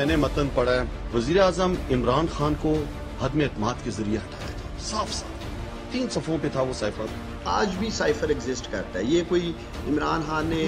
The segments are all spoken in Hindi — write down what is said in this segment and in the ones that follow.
मैंने मतन पढ़ा है, वजीर आजम इमरान खान को हदम एतमाद के जरिए हटाया था। साफ साफ 3 सफ़ों पे था वो साइफर। आज भी साइफर एग्जिस्ट करता है। ये कोई इमरान खान ने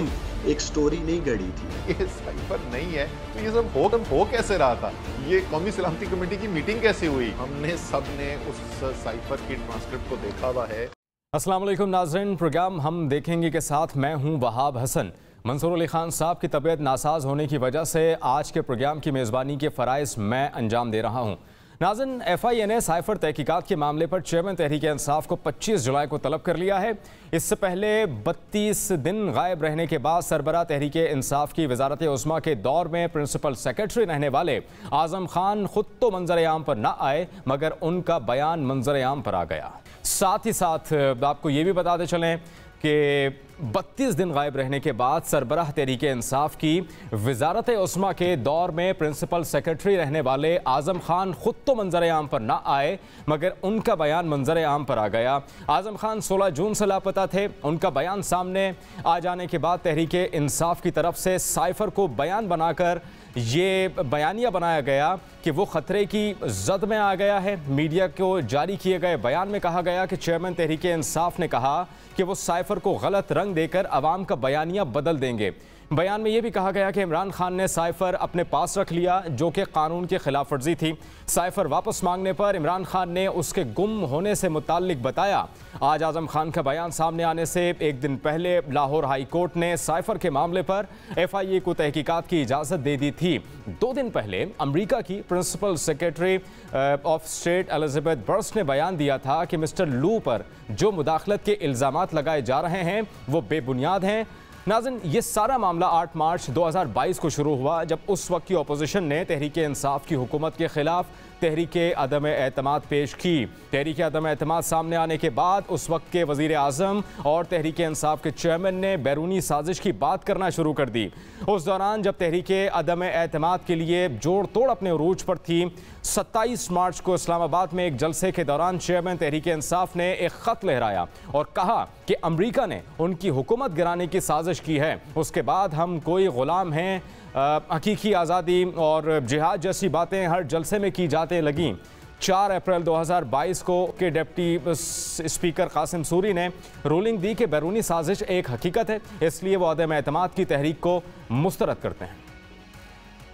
एक स्टोरी नहीं गढ़ी थी। ये साइफर नहीं है तो ये सब हो कैसे रहा था? ये कौमी सलामती कमेटी की मीटिंग कैसे हुई? हमने सब ने उस साइफर की ट्रांसक्रिप्ट को देखा हुआ है। अस्सलाम वालेकुम नाज़रीन, प्रोग्राम हम देखेंगे के साथ मैं हूं वहाब हसन। मंसूर अली खान साहब की तबीयत नासाज होने की वजह से आज के प्रोग्राम की मेज़बानी के फ़राइज़ मैं अंजाम दे रहा हूं। नाज़रीन, FIA ने साइफर तहकीकात के मामले पर चेयरमैन तहरीक इंसाफ को 25 जुलाई को तलब कर लिया है। इससे पहले 32 दिन गायब रहने के बाद सरबराह तहरीक इंसाफ की वजारत उस्मा के दौर में प्रिंसिपल सेक्रेटरी रहने वाले आज़म खान खुद तो मंजर आम पर न आए, मगर उनका बयान मंजर आम पर आ गया। साथ ही साथ आपको ये भी बताते चलें कि 32 दिन गायब रहने के बाद सरबराह तहरीक इंसाफ की वजारत उस्मा के दौर में प्रिंसिपल सेक्रेटरी रहने वाले आज़म खान खुद तो मंजर आम पर ना आए, मगर उनका बयान मंजर आम पर आ गया। आज़म खान 16 जून से लापता थे। उनका बयान सामने आ जाने के बाद तहरीक इंसाफ की तरफ से साइफर को बयान बनाकर ये बयानिया बनाया गया कि वो ख़तरे की जद में आ गया है। मीडिया को जारी किए गए बयान में कहा गया कि चेयरमैन तहरीक इंसाफ ने कहा कि वो साइफर को गलत रंग देकर अवाम का बयानिया बदल देंगे। बयान में यह भी कहा गया कि इमरान खान ने साइफर अपने पास रख लिया, जो कि कानून की खिलाफ वर्जी थी। साइफर वापस मांगने पर इमरान खान ने उसके गुम होने से मुताल्लिक बताया। आज आज़म खान का बयान सामने आने से एक दिन पहले लाहौर हाई कोर्ट ने साइफर के मामले पर FIA को तहकीकात की इजाज़त दे दी थी। 2 दिन पहले अमरीका की principal secretary of state Elizabeth बर्स ने बयान दिया था कि मिस्टर लू पर जो मुदाखलत के इल्ज़ामात लगाए जा रहे हैं वो बेबुनियाद हैं। नाज़रीन, ये सारा मामला 8 मार्च 2022 को शुरू हुआ, जब उस वक्त की अपोजिशन ने तहरीक इंसाफ की हुकूमत के खिलाफ तहरीक अदम एतमाद पेश की। तहरीक अदम एतमाद सामने आने के बाद उस वक्त के वज़ीर आज़म और तहरीक इंसाफ के चेयरमैन ने बैरूनी साजिश की बात करना शुरू कर दी। उस दौरान जब तहरीक अदम एतमाद के लिए जोड़ तोड़ अपने उरूज पर थी, 27 मार्च को इस्लामाबाद में एक जलसे के दौरान चेयरमैन तहरीक इंसाफ ने एक ख़त लहराया और कहा कि अमरीका ने उनकी हुकूमत गिराने की साजिश की है। उसके बाद हम कोई ग़ुलाम हैं, हकीकी आज़ादी और जिहाद जैसी बातें हर जलसे में की जाते लगीं। 4 अप्रैल 2022 को के डिप्टी स्पीकर कासिम सूरी ने रूलिंग दी कि बैरूनी साजिश एक हकीकत है, इसलिए वो अदम एतमाद की तहरीक को मुस्तरद करते हैं।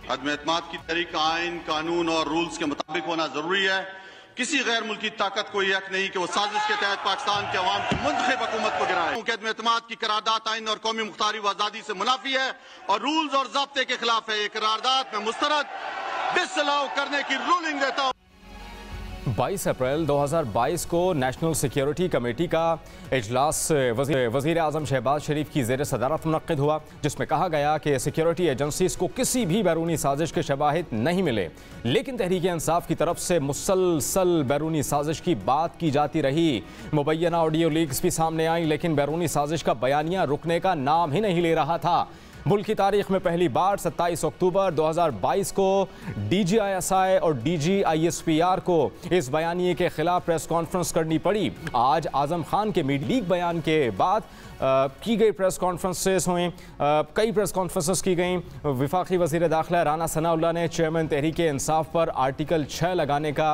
अदम एतमाद की तहरीक आइन, कानून और रूल्स के मुताबिक होना जरूरी है। किसी गैर मुल्की ताकत को यह हक नहीं कि वो साजिश के तहत पाकिस्तान के अवाम की मुंतखब हुकूमत को गिराए। अदम एतमाद की करारदाद आइन और कौमी मुख्तारी व आज़ादी से मुनाफी है और रूल्स और ज़ाब्ते के खिलाफ है। ये करारदाद में मुस्तरद डिसअलाउ करने की रूलिंग देता हूँ। 22 अप्रैल 2022 को नेशनल सिक्योरिटी कमेटी का इजलास वज़ीर आज़म शहबाज शरीफ की ज़ेर सदारत मुनक़्क़िद हुआ, जिसमें कहा गया कि सिक्योरिटी एजेंसीज़ को किसी भी बैरूनी साजिश के शवाहिद नहीं मिले, लेकिन तहरीक इंसाफ की तरफ से मुसलसल बैरूनी साजिश की बात की जाती रही। मुबैना ऑडियो लीक्स भी सामने आई, लेकिन बैरूनी साजिश का बयानिया रुकने का नाम ही नहीं ले रहा था। मुल्क की तारीख में पहली बार 27 अक्टूबर 2022 को DGISI और DGISPR को इस बयानिए के खिलाफ प्रेस कॉन्फ्रेंस करनी पड़ी। आज आज़म खान के मीडिया लीक बयान के बाद की गई प्रेस कॉन्फ्रेंसेस हुई, कई प्रेस कॉन्फ्रेंसेस की गई। वफाकी वज़ीर दाखिला राना सनाउल्लाह ने चेयरमैन तहरीक इंसाफ पर आर्टिकल 6 लगाने का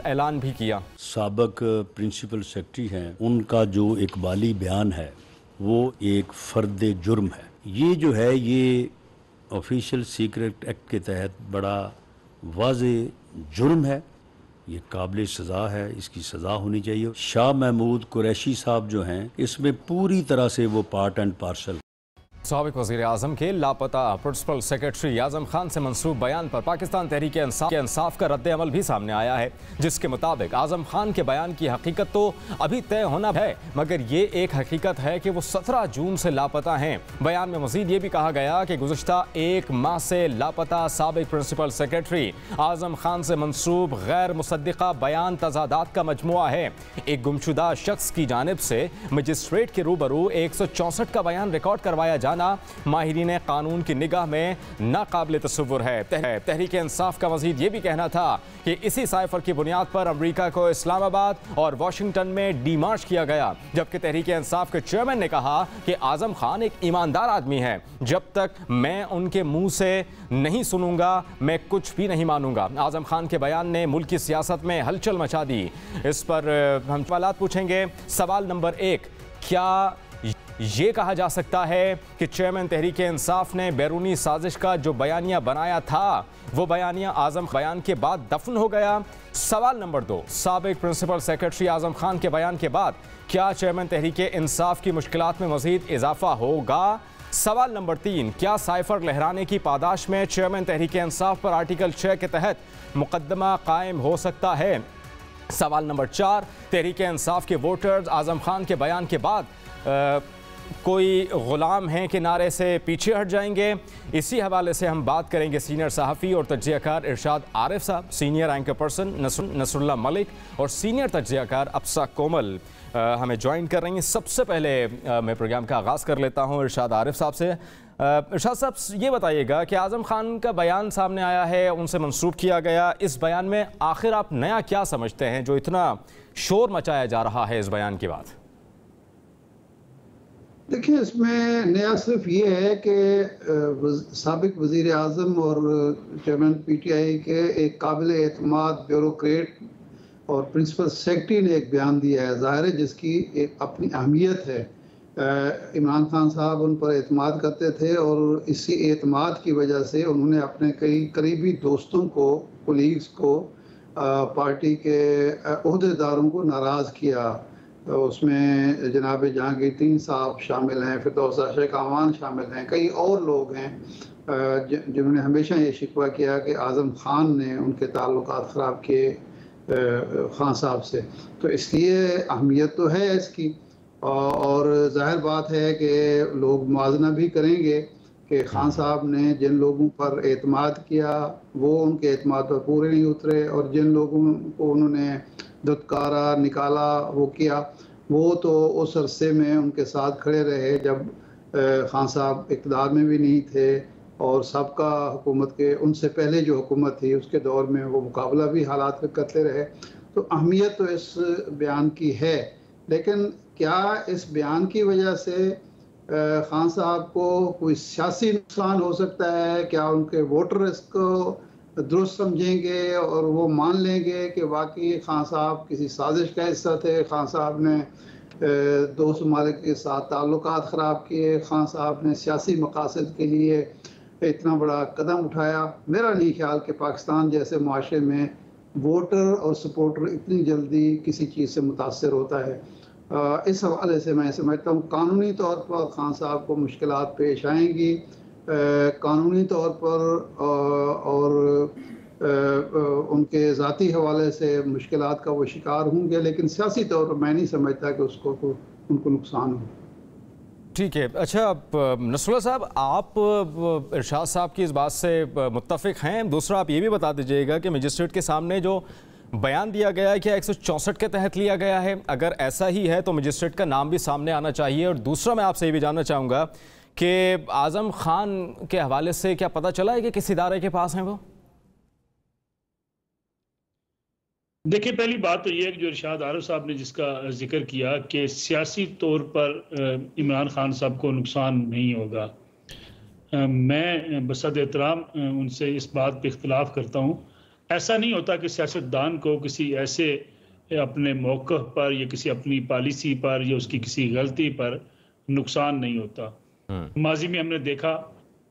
ऐलान भी किया। साबिक प्रिंसिपल सेक्रेटरी हैं, उनका जो इकबाली बयान है वो एक फ़र्द जुर्म है। ये जो है ये ऑफिशियल सीक्रेट एक्ट के तहत बड़ा वाज़े जुर्म है, ये काबिल सज़ा है, इसकी सज़ा होनी चाहिए। शाह महमूद कुरैशी साहब जो हैं, इसमें पूरी तरह से वो पार्ट एंड पार्सल। साबिक वज़ीर आज़म के लापता प्रिंसिपल सेक्रेटरी आज़म खान से मंसूब बयान पर पाकिस्तान तहरीक इंसाफ का रद्द अमल भी सामने आया है, जिसके मुताबिक आज़म खान के बयान की हकीकत तो अभी तय होना है, मगर ये एक हकीकत है कि वो 17 जून से लापता हैं। बयान में मज़ीद ये भी कहा गया कि गुज़िश्ता 1 माह से लापता साबिक प्रिंसिपल सेक्रेटरी आज़म खान से मंसूब गैर मुसद्दिक़ा बयान तज़ादात का मजमुआ है। एक गुमशुदा शख्स की जानिब से मजिस्ट्रेट के रूबरू 164 का बयान रिकॉर्ड करवाया जाने बढ़ाना माहिरीन कानून की निगाह में नाकाबिल तसव्वुर है। तहरीक इंसाफ का मजीद ये भी कहना था कि इसी साइफर की बुनियाद पर अमरीका को इस्लामाबाद और वाशिंगटन में डीमार्च किया गया, जबकि तहरीक इंसाफ के चेयरमैन ने कहा कि आजम खान एक ईमानदार आदमी है, जब तक मैं उनके मुंह से नहीं सुनूंगा मैं कुछ भी नहीं मानूंगा। आजम खान के बयान ने मुल्क की सियासत में हलचल मचा दी। इस पर हम सवालात पूछेंगे। सवाल नंबर 1, क्या ये कहा जा सकता है कि चेयरमैन तहरीक इंसाफ ने बैरूनी साजिश का जो बयानिया बनाया था वो बयानिया आजम बयान के बाद दफन हो गया? सवाल नंबर 2, साबिक प्रिंसिपल सेक्रेटरी आजम खान के बयान के बाद क्या चेयरमैन तहरीक इंसाफ की मुश्किलात में मजीद इजाफा होगा? सवाल नंबर 3, क्या साइफर लहराने की पादाश में चेयरमैन तहरीक इंसाफ पर आर्टिकल 6 के तहत मुकदमा कायम हो सकता है? सवाल नंबर 4, तहरीक इंसाफ के वोटर्स आजम खान के बयान के बाद कोई गुलाम हैं के नारे से पीछे हट जाएंगे? इसी हवाले से हम बात करेंगे सीनियर सहाफ़ी और तज्ज़ियाकार Irshad Arif sahab, senior anchor person Nasrullah Malik और सीनियर तज्ज़ियाकार अफसा कोमल हमें ज्वाइन कर रही हैं। सबसे पहले मैं प्रोग्राम का आगाज़ कर लेता हूं इरशाद आरिफ साहब से। इरशाद साहब, ये बताइएगा कि आज़म खान का बयान सामने आया है, उनसे मंसूब किया गया, इस बयान में आखिर आप नया क्या समझते हैं जो इतना शोर मचाया जा रहा है इस बयान के बाद? देखिए, इसमें नया सिर्फ ये है कि साबिक वज़ीर आज़म और चेयरमैन PTI के एक काबिल एतमाद ब्यूरोक्रेट और प्रिंसिपल सेक्रेटरी ने एक बयान दिया है, ज़ाहिर है जिसकी एक अपनी अहमियत है। इमरान खान साहब उन पर एतमाद करते थे और इसी एतमाद की वजह से उन्होंने अपने कई करीबी दोस्तों को, कोलीग्स को, पार्टी के ओहदेदारों को नाराज़ किया। उसमें जनाब जहांगीर साहब शामिल हैं, फिरदौस शेख आवान शामिल हैं, कई और लोग हैं जिन्होंने हमेशा ये शिकवा किया कि आज़म खान ने उनके ताल्लुकात ख़राब किए खान साहब से। तो इसलिए अहमियत तो है इसकी, और जाहिर बात है कि लोग मुआवजा भी करेंगे कि खान साहब ने जिन लोगों पर एतमाद किया वो उनके एतमाद पर पूरे नहीं उतरे, और जिन लोगों को उन्होंने दुत्कारा, निकाला, वो किया, वो तो उस अरसे में उनके साथ खड़े रहे जब खान साहब इक़्तिदार में भी नहीं थे, और सबका हुकूमत के उनसे पहले जो हुकूमत थी उसके दौर में वो मुकाबला भी हालात में करते रहे। तो अहमियत तो इस बयान की है, लेकिन क्या इस बयान की वजह से खान साहब को कोई सियासी नुकसान हो सकता है? क्या उनके वोटर इसको दुरुस्त समझेंगे और वो मान लेंगे कि वाकई खान साहब किसी साजिश का हिस्सा थे, खान साहब ने दोस्त ममालिक के साथ ताल्लुकात ख़राब किए, खान साहब ने सियासी मकासद के लिए इतना बड़ा कदम उठाया? मेरा नहीं ख्याल कि पाकिस्तान जैसे माशरे में वोटर और सपोर्टर इतनी जल्दी किसी चीज़ से मुतासर होता है। इस हवाले से मैं समझता हूँ कानूनी तौर पर खान साहब को मुश्किलात पेश आएंगी, कानूनी तौर पर और उनके ज़ाती हवाले से मुश्किलात का वो शिकार होंगे, लेकिन सियासी तौर पर मैं नहीं समझता कि उनको नुकसान हो। ठीक है। अच्छा नसरुल्लाह साहब, आप इरशाद साहब की इस बात से मुत्तफ़िक़ हैं? दूसरा आप ये भी बता दीजिएगा कि मजिस्ट्रेट के सामने जो बयान दिया गया है क्या 164 के तहत लिया गया है? अगर ऐसा ही है तो मजिस्ट्रेट का नाम भी सामने आना चाहिए। और दूसरा मैं आपसे ये भी जानना चाहूँगा कि आज़म खान के हवाले से क्या पता चला है कि किस इदारे के पास हैं वो? देखिए, पहली बात तो ये है कि जो इरशाद आरिफ साहब ने जिसका जिक्र किया कि सियासी तौर पर इमरान खान साहब को नुकसान नहीं होगा, मैं बसद एहतराम उनसे इस बात पे इख्तिलाफ करता हूँ। ऐसा नहीं होता कि सियासतदान को किसी ऐसे अपने मौक़िफ़ पर या किसी अपनी पॉलिसी पर या उसकी किसी गलती पर नुकसान नहीं होता। माजी में हमने देखा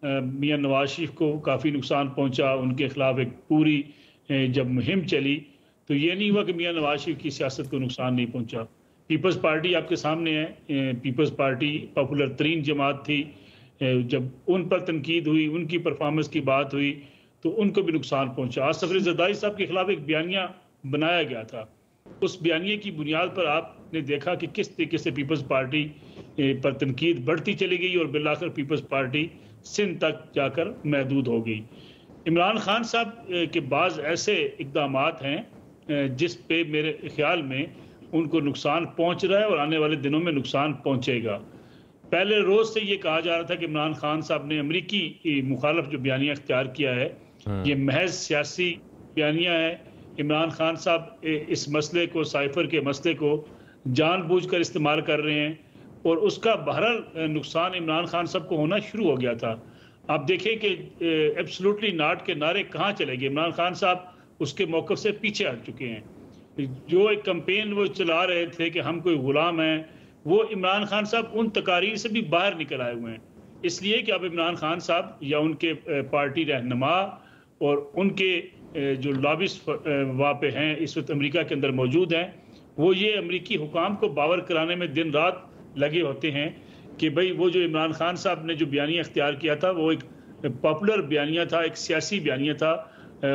मियां नवाज शरीफ को काफ़ी नुकसान पहुँचा, उनके ख़िलाफ़ एक पूरी जब मुहिम चली तो ये नहीं हुआ कि मियां नवाज शरीफ की सियासत को नुकसान नहीं पहुंचा। पीपल्स पार्टी आपके सामने है, पीपल्स पार्टी पॉपुलर तरीन जमात थी, जब उन पर तनकीद हुई, उनकी परफॉर्मेंस की बात हुई तो उनको भी नुकसान पहुंचा। आज सफर जरदारी साहब के खिलाफ एक बयानिया बनाया गया था, उस बयानिए की बुनियाद पर आपने देखा कि किस तरीके से पीपल्स पार्टी पर तनकीद बढ़ती चली गई और बिलाखिर पीपल्स पार्टी सिंध तक जाकर महदूद हो गई। इमरान खान साहब के बाज़ ऐसे इक़दामात हैं जिस पे मेरे ख्याल में उनको नुकसान पहुंच रहा है और आने वाले दिनों में नुकसान पहुंचेगा। पहले रोज से ये कहा जा रहा था कि इमरान खान साहब ने अमरीकी मुखालफ जो बयानिया इख्तियार किया है ये महज सियासी बयानिया है। इमरान खान साहब इस मसले को, साइफर के मसले को जानबूझकर इस्तेमाल कर रहे हैं और उसका बहरहाल नुकसान इमरान खान साहब को होना शुरू हो गया था। आप देखें कि एब्सोल्युटली नॉट के नारे कहाँ चले गए। इमरान खान साहब उसके मौक़िफ़ से पीछे हट चुके हैं। जो एक कैंपेन वो चला रहे थे कि हम कोई गुलाम हैं, वो इमरान खान साहब उन तकारीर से भी बाहर निकल आए हुए हैं। इसलिए कि अब इमरान खान साहब या उनके पार्टी रहनुमा और उनके जो लॉबिस्ट वहाँ पे हैं इस वक्त अमेरिका के अंदर मौजूद हैं, वो ये अमेरिकी हुकाम को बावर कराने में दिन रात लगे होते हैं कि भाई वो जो इमरान खान साहब ने जो बयानिया इख्तियार किया था वो एक पॉपुलर बयानिया था, एक सियासी बयानिया था,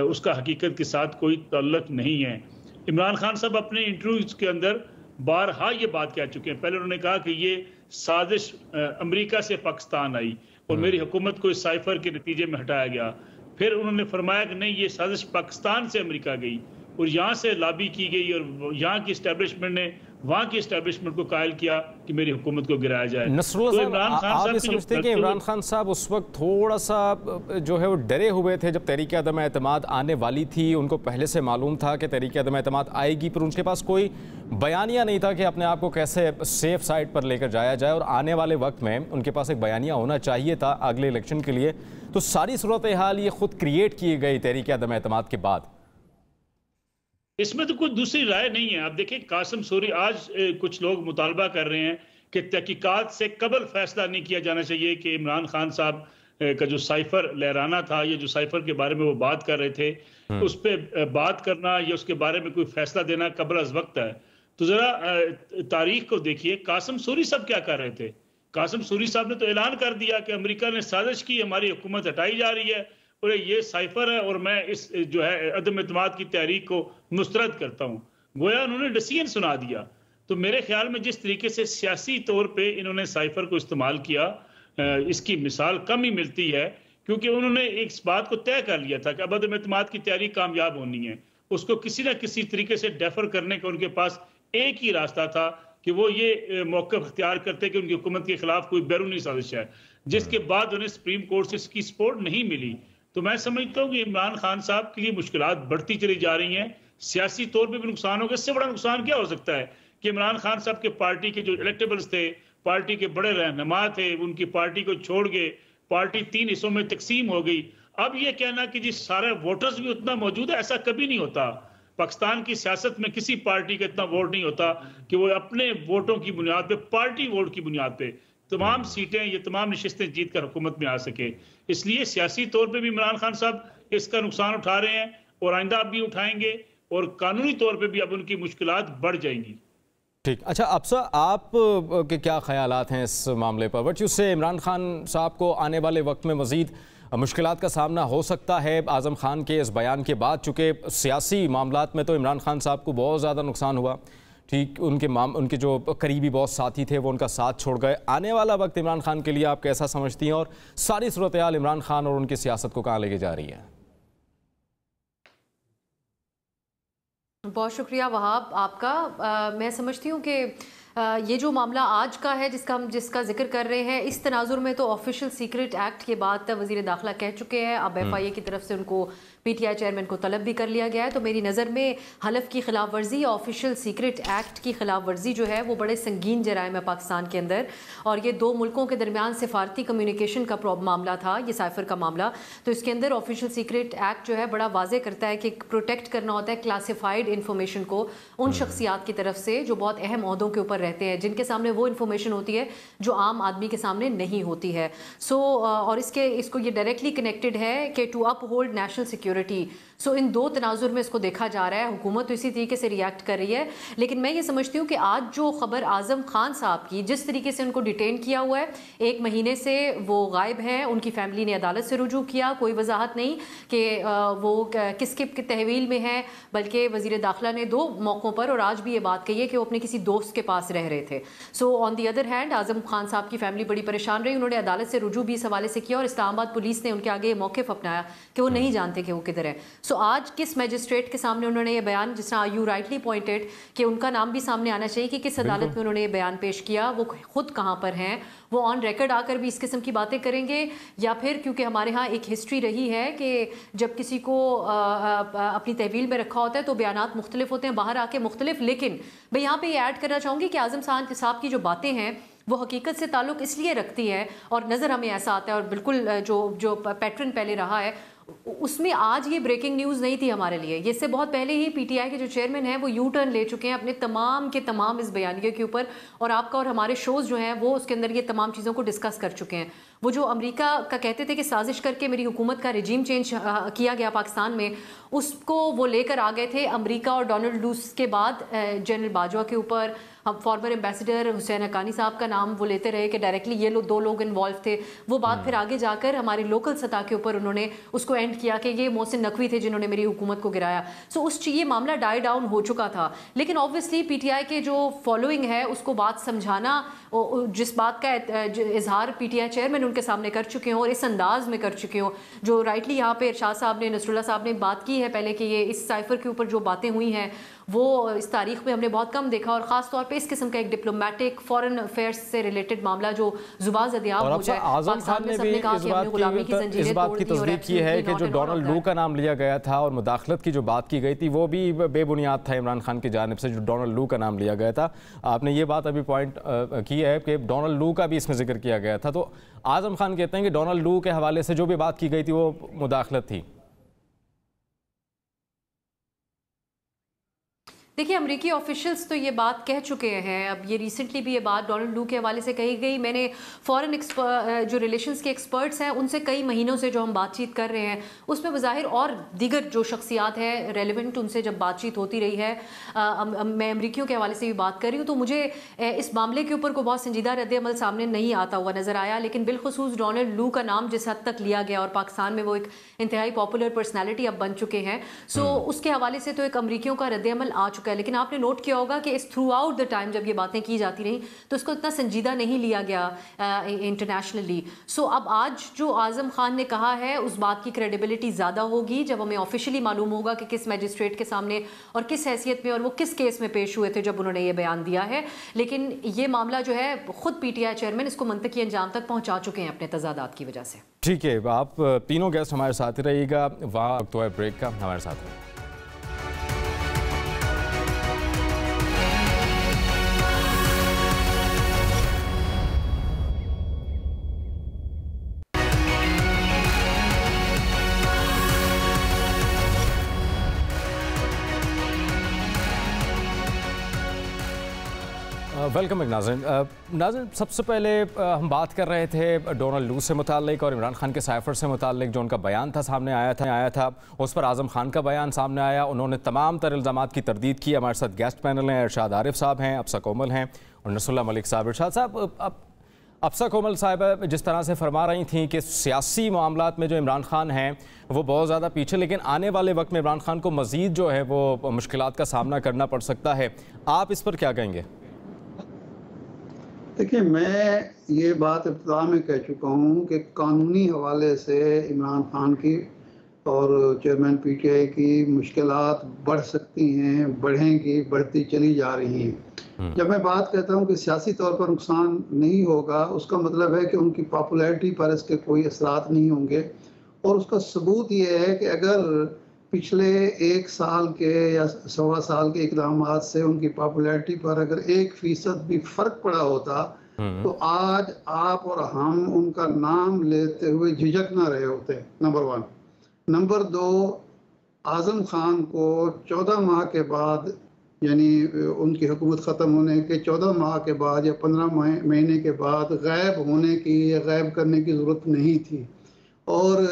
उसका हकीकत के साथ कोई ताल्लुक नहीं है। इमरान खान साहब अपने इंटरव्यूज के अंदर बारहा ये बात कह चुके हैं। पहले उन्होंने कहा कि ये साजिश अमेरिका से पाकिस्तान आई और मेरी हुकूमत को इस साइफर के नतीजे में हटाया गया। फिर उन्होंने फरमाया कि नहीं, ये साजिश पाकिस्तान से अमेरिका गई और यहाँ से लॉबी की गई और यहाँ की इस्टेब्लिशमेंट ने वहाँ की इस्टेब्लिशमेंट को कायल किया कि मेरी हुकूमत को गिराया जाए। नसरुल्लाह साहब, आप ये समझते हैं कि इमरान खान साहब उस वक्त थोड़ा सा जो है वो डरे हुए थे जब तहरीक अदम एतमाद आने वाली थी? उनको पहले से मालूम था कि तहरीक अदम एतमाद आएगी, पर उनके पास कोई बयानिया नहीं था कि अपने आप को कैसे सेफ साइड पर लेकर जाया जाए, और आने वाले वक्त में उनके पास एक बयानिया होना चाहिए था अगले इलेक्शन के लिए। तो सारी सूरत हाल ये खुद क्रिएट की गई तहरीक अदम एतमाद के बाद। इसमें तो कोई दूसरी राय नहीं है। आप देखिए कासिम सूरी, आज कुछ लोग मुतालबा कर रहे हैं कि तहकीकात से कबल फैसला नहीं किया जाना चाहिए कि इमरान खान साहब का जो साइफर लहराना था, ये जो साइफर के बारे में वो बात कर रहे थे, उस पर बात करना या उसके बारे में कोई फैसला देना कबल अज वक्त है। तो जरा तारीख को देखिए, कासिम सूरी साहब क्या कर रहे थे? कासिम सूरी साहब ने तो ऐलान कर दिया कि अमेरिका ने साजिश की, हमारी हुकूमत हटाई जा रही है और ये साइफर है और मैं इस जो है अदम एतमाद की तहरीक को मुस्तरद करता हूँ। गोया उन्होंने डिसीजन सुना दिया। तो मेरे ख्याल में जिस तरीके से सियासी तौर पे इन्होंने साइफर को इस्तेमाल किया, इसकी मिसाल कम ही मिलती है, क्योंकि उन्होंने इस बात को तय कर लिया था कि अब अदम एतमाद की तहरीक कामयाब होनी है। उसको किसी न किसी तरीके से डेफर करने का उनके पास एक ही रास्ता था कि वो ये मौक़िफ़ इख्तियार करते कि उनकी हुकूमत के खिलाफ कोई बैरूनी साजिश है, जिसके बाद उन्हें सुप्रीम कोर्ट से इसकी सपोर्ट नहीं मिली। तो मैं समझता हूँ कि इमरान खान साहब के लिए मुश्किलात बढ़ती चली जा रही हैं। सियासी तौर पे भी नुकसान होगा। इससे बड़ा नुकसान क्या हो सकता है कि इमरान खान साहब के पार्टी के जो इलेक्टेबल्स थे, पार्टी के बड़े रहनुमा थे, उनकी पार्टी को छोड़ के पार्टी 3 हिस्सों में तकसीम हो गई। अब ये कहना कि जी सारे वोटर्स भी उतना मौजूद है, ऐसा कभी नहीं होता। पाकिस्तान की सियासत में किसी पार्टी का इतना वोट नहीं होता कि वो अपने वोटों की बुनियाद पे, पार्टी वोट की बुनियाद पे तमाम सीटें, ये तमाम नशिस्तें जीत कर हुकूमत में आ सके। इसलिए सियासी तौर पे भी इमरान खान साहब इसका नुकसान उठा रहे हैं और आइंदा अब भी उठाएंगे, और कानूनी तौर पे भी अब उनकी मुश्किलात बढ़ जाएंगी। ठीक, अच्छा अफसा, आप के क्या ख्यालात हैं इस मामले पर? बट उससे इमरान खान साहब को आने वाले वक्त में मज़ीद मुश्किलात का सामना हो सकता है आज़म खान के इस बयान के बाद, चूँकि सियासी मामलात में तो इमरान खान साहब को बहुत ज़्यादा नुकसान हुआ। ठीक, उनके जो करीबी बहुत साथी थे वो उनका साथ छोड़ गए। आने वाला वक्त इमरान खान के लिए आप कैसा समझती हैं, और सारी सूरत हाल इमरान खान और उनकी सियासत को कहाँ लेके जा रही है? बहुत शुक्रिया वहाब आपका। मैं समझती हूँ कि ये जो मामला आज का है जिसका जिक्र कर रहे हैं, इस तनाजुर में तो ऑफिशियल सीक्रेट एक्ट के बाद वज़ीर दाखिला कह चुके हैं। अब FIA की तरफ से उनको PTI चेयरमैन को तलब भी कर लिया गया है। तो मेरी नज़र में हलफ की खिलाफ वर्जी या ऑफिशियल सीक्रेट एक्ट की खिलाफ वर्जी जो है वो बड़े संगीन जराइम है पाकिस्तान के अंदर, और ये 2 मुल्कों के दरमियान सिफारती कम्युनिकेशन का मामला था, ये साइफर का मामला। तो इसके अंदर ऑफिशियल सीक्रेट एक्ट जो है बड़ा वाजे करता है कि प्रोटेक्ट करना होता है क्लासिफाइड इन्फॉर्मेशन को उन शख्सियात की तरफ से जो बहुत अहम ओहदों के ऊपर रहते हैं, जिनके सामने वो इन्फॉर्मेशन होती है जो आम आदमी के सामने नहीं होती है। और इसको ये डायरेक्टली कनेक्टेड है कि टू अपहोल्ड नेशनल सिक्योरिटी। सो इन 2 तनाजुर में इसको देखा जा रहा है। हुकूमत तो इसी तरीके से रिएक्ट कर रही है, लेकिन मैं ये समझती हूँ कि आज जो खबर आज़म खान साहब की, जिस तरीके से उनको डिटेन किया हुआ है, 1 महीने से वो गायब हैं, उनकी फैमिली ने अदालत से रुजू किया, कोई वजाहत नहीं कि वो किसके तहवील में है, बल्कि वज़ीर दाखिला ने 2 मौक़ों पर और आज भी ये बात कही है कि वो अपने किसी दोस्त के पास पास रह रहे थे। So on the other hand Azam Khan साहब की फैमिली बड़ी परेशान रही। उन्होंने अदालत से रुजू भी इस हवाले से किया और इस्लामाबाद पुलिस ने उनके आगे मौक़िफ़ अपनाया कि वो नहीं जानते कि वो किधर है। सो आज किस मैजिस्ट्रेट के सामने उन्होंने ये बयान, जिस तरह यू राइटली पॉइंटेड कि उनका नाम भी सामने आना चाहिए कि किस अदालत में उन्होंने ये बयान पेश किया, वो खुद कहाँ पर हैं, वो ऑन रिकॉर्ड आकर भी इस किस्म की बातें करेंगे, या फिर क्योंकि हमारे यहाँ एक हिस्ट्री रही है कि जब किसी को अपनी तहवील में रखा होता है तो बयानात मुख्तलिफ होते हैं, बाहर आके मुख्तलिफ। लेकिन मैं यहाँ पे ये ऐड करना चाहूँगी कि आजम साहब की जो बातें हैं वो हकीकत से ताल्लुक़ इसलिए रखती है और नज़र हमें ऐसा आता है, और बिल्कुल जो पैटर्न पहले रहा है उसमें आज ये ब्रेकिंग न्यूज़ नहीं थी हमारे लिए। ये इससे बहुत पहले ही पीटीआई के जो चेयरमैन हैं वो यू टर्न ले चुके हैं अपने तमाम के तमाम इस बयानिए के ऊपर, और आपका और हमारे शोज़ जो हैं वो उसके अंदर ये तमाम चीज़ों को डिस्कस कर चुके हैं। वो जो अमेरिका का कहते थे कि साजिश करके मेरी हुकूमत का रिजीम चेंज किया गया पाकिस्तान में, उसको वो लेकर आ गए थे अमेरिका और डोनाल्ड लूस के बाद जनरल बाजवा के ऊपर। हम फॉर्मर एम्बेसडर हुसैन हक्कानी साहब का नाम वो लेते रहे कि डायरेक्टली ये दो लोग इन्वॉल्व थे। वो बात फिर आगे जाकर हमारी लोकल सतह के ऊपर उन्होंने उसको एंड किया कि ये मोहसिन नकवी थे जिन्होंने मेरी हुकूमत को गिराया। सो ये मामला डाई डाउन हो चुका था, लेकिन ऑब्वियसली पीटीआई के जो फॉलोइंग है उसको बात समझाना, जिस बात का इजहार पीटीआई चेयरमैन उनके सामने कर चुके हो और इस अंदाज में कर चुके हो, जो राइटली यहाँ पे इरशाद साहब ने, नसरुल्लाह साहब ने बात की है पहले कि ये इस साइफर के ऊपर जो बातें हुई हैं वो इस तारीख में हमने बहुत कम देखा, और ख़ास तौर पे इस किस्म का एक डिप्लोमेटिक फॉरेन अफेयर्स से रिलेटेड मामला जो जुबान ज़दियाब हो जाए। आज़म खान ने भी इस बात की तस्दीक की है कि जो डोनाल्ड लू का नाम लिया गया था और मुदाखलत की जो बात की गई थी वो भी बेबुनियाद था इमरान खान की जानिब से, जो डोनाल्ड लू का नाम लिया गया था। आपने ये बात अभी पॉइंट की है कि डोनाल्ड लू का भी इसमें जिक्र किया गया था। तो आज़म खान कहते हैं कि डोनाल्ड लू के हवाले से जो भी बात की गई थी वो मुदाखलत थी। देखिए, अमेरिकी ऑफिशियल्स तो ये बात कह चुके हैं। अब ये रिसेंटली भी ये बात डोनाल्ड लू के हवाले से कही गई। मैंने फॉरेन जो रिलेशंस के एक्सपर्ट्स हैं उनसे कई महीनों से जो हम बातचीत कर रहे हैं उसमें बज़ाहिर और दीगर जो शख्सियात हैं रेलिवेंट, उनसे जब बातचीत होती रही है, मैं अमरीकियों के हवाले से भी बात कर रही हूँ, तो मुझे इस मामले के ऊपर को बहुत संजीदा रद्द-ए-अमल सामने नहीं आता हुआ नज़र आया। लेकिन बिलखुसूस डोनाल्ड लू का नाम जिस हद तक लिया गया और पाकिस्तान में वो एक इंतहाई पॉपुलर पर्सनैलिटी अब बन चुके हैं, सो उसके हवाले से तो एक अमरीकियों का रद्द-ए-अमल आ चुका है। लेकिन आपने नोट किया होगा कि इस थ्रू आउट द टाइम जब ये बातें की जाती रही तो इसको इतना संजीदा नहीं लिया गया इंटरनेशनली। सो अब आज जो आज़म खान ने कहा है उस बात की क्रेडिबिलिटी ज़्यादा होगी जब हमें ऑफिशियली मालूम होगा कि किस मैजिस्ट्रेट के सामने और किस हैसियत में और वो किस केस में पेश हुए थे जब उन्होंने ये बयान दिया है। लेकिन ये मामला जो है खुद पीटीआई चेयरमैन इसको मंतकी अंजाम तक पहुँचा चुके हैं अपने तजादात की वजह से। ठीक है, आप तीनों गेस्ट हमारे साथ ही रहिएगा। वहाँ तो है ब्रेक का, हमारे साथ रहिए। वेलकम नाज़रीन, सबसे पहले हम बात कर रहे थे डोनाल्ड लू से मुताल्लिक और इमरान खान के साइफर से मुताल्लिक जो उनका बयान था सामने आया था उस पर आज़म खान का बयान सामने आया। उन्होंने तमाम तर इल्ज़ामात की तरदीद की। हमारे साथ गेस्ट पैनल हैं, इरशाद आरिफ साहब हैं, अफसा कोमल हैं और नसरुल्लाह मलिक साहब। इरशाद साहब, अफसा कोमल साहब जिस तरह से फरमा रही थी कि सियासी मामलात में जो इमरान खान हैं वो बहुत ज़्यादा पीछे, लेकिन आने वाले वक्त में इमरान खान को मज़ीद जो है वो मुश्किलात का सामना करना पड़ सकता है, आप इस पर क्या कहेंगे? देखिए, मैं ये बात इब्तिदा में कह चुका हूँ कि कानूनी हवाले से इमरान खान की और चेयरमैन पीटीआई की मुश्किलात बढ़ सकती हैं, बढ़ेंगी, बढ़ती चली जा रही हैं। जब मैं बात कहता हूँ कि सियासी तौर पर नुकसान नहीं होगा, उसका मतलब है कि उनकी पॉपुलैरिटी पर इसके कोई असरात नहीं होंगे। और उसका सबूत ये है कि अगर पिछले 1 साल के या 1.25 साल के इक़दामात से उनकी पॉपुलैरिटी पर अगर 1% भी फ़र्क पड़ा होता तो आज आप और हम उनका नाम लेते हुए झिझक ना रहे होते, नंबर 1। नंबर 2, आज़म खान को 14 माह के बाद, यानी उनकी हुकूमत ख़त्म होने के 14 माह के बाद या 15 महीने के बाद गायब होने की या गायब करने की ज़रूरत नहीं थी। और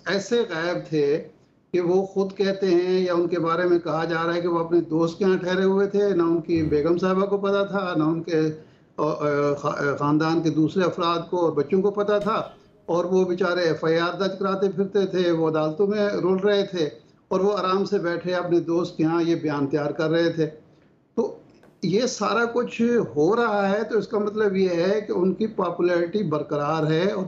ऐसे गायब थे कि वो खुद कहते हैं या उनके बारे में कहा जा रहा है कि वो अपने दोस्त के यहाँ ठहरे हुए थे, ना उनकी बेगम साहिबा को पता था, ना उनके ख़ानदान के दूसरे अफराद को और बच्चों को पता था, और वो बेचारे FIR दर्ज कराते फिरते थे, वो अदालतों में रुल रहे थे और वो आराम से बैठे अपने दोस्त के यहाँ ये बयान तैयार कर रहे थे। तो ये सारा कुछ हो रहा है तो इसका मतलब ये है कि उनकी पॉपुलैरिटी बरकरार है और